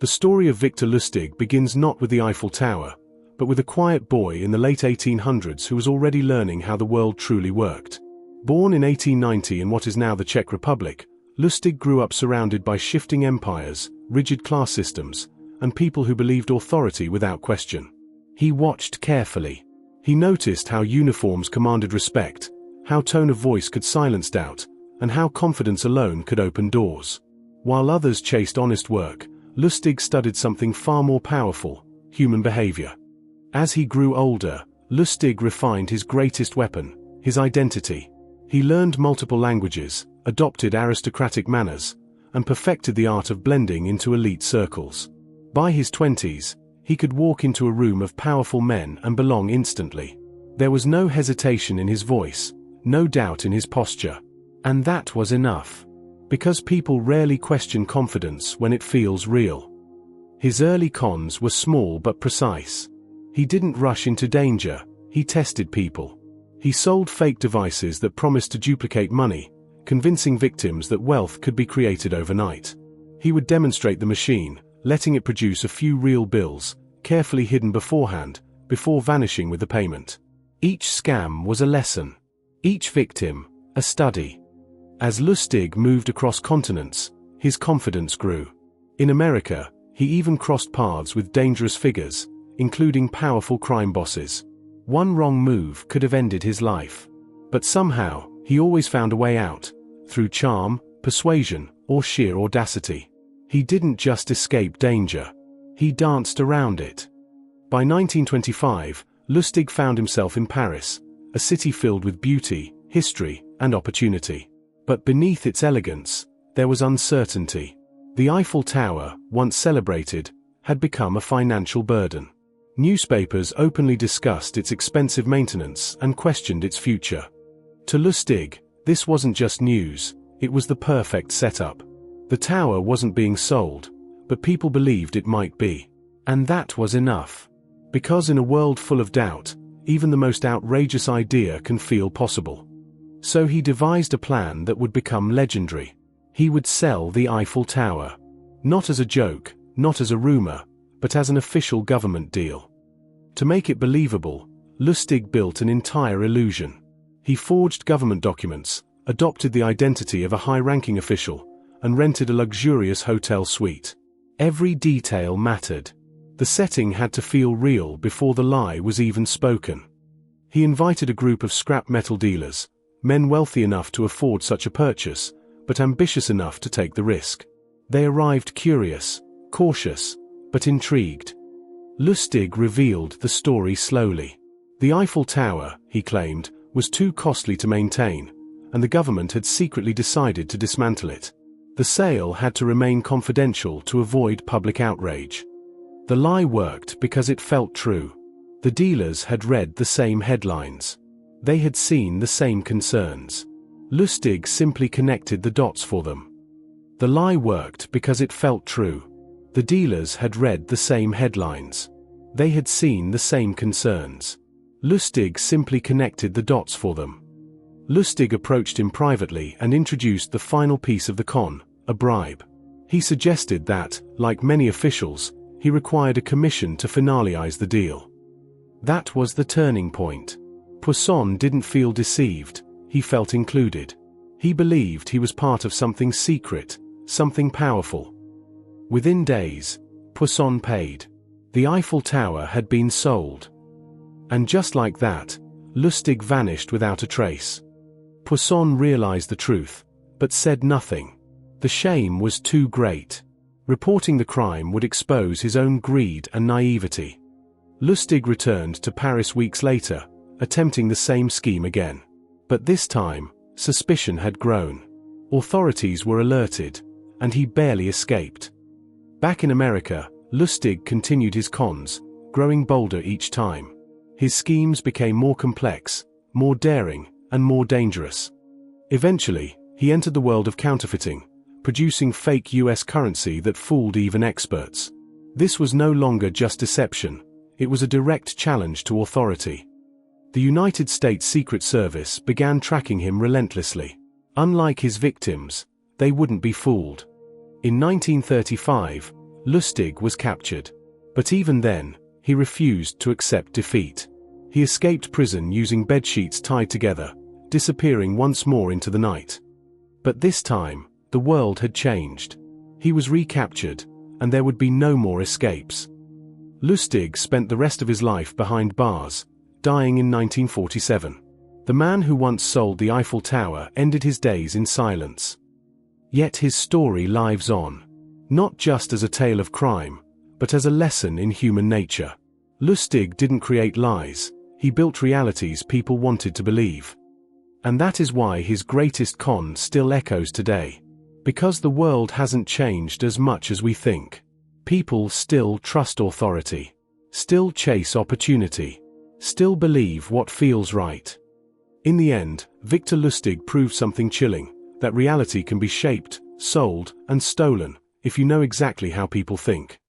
The story of Victor Lustig begins not with the Eiffel Tower, but with a quiet boy in the late 1800s who was already learning how the world truly worked. Born in 1890 in what is now the Czech Republic, Lustig grew up surrounded by shifting empires, rigid class systems, and people who believed authority without question. He watched carefully. He noticed how uniforms commanded respect, how tone of voice could silence doubt, and how confidence alone could open doors. While others chased honest work, Lustig studied something far more powerful: human behavior. As he grew older, Lustig refined his greatest weapon, his identity. He learned multiple languages, adopted aristocratic manners, and perfected the art of blending into elite circles. By his 20s, he could walk into a room of powerful men and belong instantly. There was no hesitation in his voice, no doubt in his posture. And that was enough. Because people rarely question confidence when it feels real. His early cons were small but precise. He didn't rush into danger, he tested people. He sold fake devices that promised to duplicate money, convincing victims that wealth could be created overnight. He would demonstrate the machine, letting it produce a few real bills, carefully hidden beforehand, before vanishing with the payment. Each scam was a lesson. Each victim, a study. As Lustig moved across continents, his confidence grew. In America, he even crossed paths with dangerous figures, including powerful crime bosses. One wrong move could have ended his life. But somehow, he always found a way out, through charm, persuasion, or sheer audacity. He didn't just escape danger. He danced around it. By 1925, Lustig found himself in Paris, a city filled with beauty, history, and opportunity. But beneath its elegance, there was uncertainty. The Eiffel Tower, once celebrated, had become a financial burden. Newspapers openly discussed its expensive maintenance and questioned its future. To Lustig, this wasn't just news, it was the perfect setup. The tower wasn't being sold, but people believed it might be. And that was enough. Because in a world full of doubt, even the most outrageous idea can feel possible. So he devised a plan that would become legendary. He would sell the Eiffel Tower. Not as a joke, not as a rumor, but as an official government deal. To make it believable, Lustig built an entire illusion. He forged government documents, adopted the identity of a high-ranking official, and rented a luxurious hotel suite. Every detail mattered. The setting had to feel real before the lie was even spoken. He invited a group of scrap metal dealers, men wealthy enough to afford such a purchase, but ambitious enough to take the risk. They arrived curious, cautious, but intrigued. Lustig revealed the story slowly. The Eiffel Tower, he claimed, was too costly to maintain, and the government had secretly decided to dismantle it. The sale had to remain confidential to avoid public outrage. The lie worked because it felt true. The dealers had read the same headlines. They had seen the same concerns. Lustig simply connected the dots for them. The lie worked because it felt true. The dealers had read the same headlines. They had seen the same concerns. Lustig simply connected the dots for them. Lustig approached him privately and introduced the final piece of the con, a bribe. He suggested that, like many officials, he required a commission to finalize the deal. That was the turning point. Poisson didn't feel deceived, he felt included. He believed he was part of something secret, something powerful. Within days, Poisson paid. The Eiffel Tower had been sold. And just like that, Lustig vanished without a trace. Poisson realized the truth, but said nothing. The shame was too great. Reporting the crime would expose his own greed and naivety. Lustig returned to Paris weeks later, attempting the same scheme again. But this time, suspicion had grown. Authorities were alerted, and he barely escaped. Back in America, Lustig continued his cons, growing bolder each time. His schemes became more complex, more daring, and more dangerous. Eventually, he entered the world of counterfeiting, producing fake US currency that fooled even experts. This was no longer just deception, it was a direct challenge to authority. The United States Secret Service began tracking him relentlessly. Unlike his victims, they wouldn't be fooled. In 1935, Lustig was captured. But even then, he refused to accept defeat. He escaped prison using bedsheets tied together, disappearing once more into the night. But this time, the world had changed. He was recaptured, and there would be no more escapes. Lustig spent the rest of his life behind bars, dying in 1947. The man who once sold the Eiffel Tower ended his days in silence. Yet his story lives on, not just as a tale of crime, but as a lesson in human nature. Lustig didn't create lies, he built realities people wanted to believe. And that is why his greatest con still echoes today. Because the world hasn't changed as much as we think. People still trust authority, still chase opportunity, still believe what feels right. In the end, Victor Lustig proved something chilling, that reality can be shaped, sold, and stolen, if you know exactly how people think.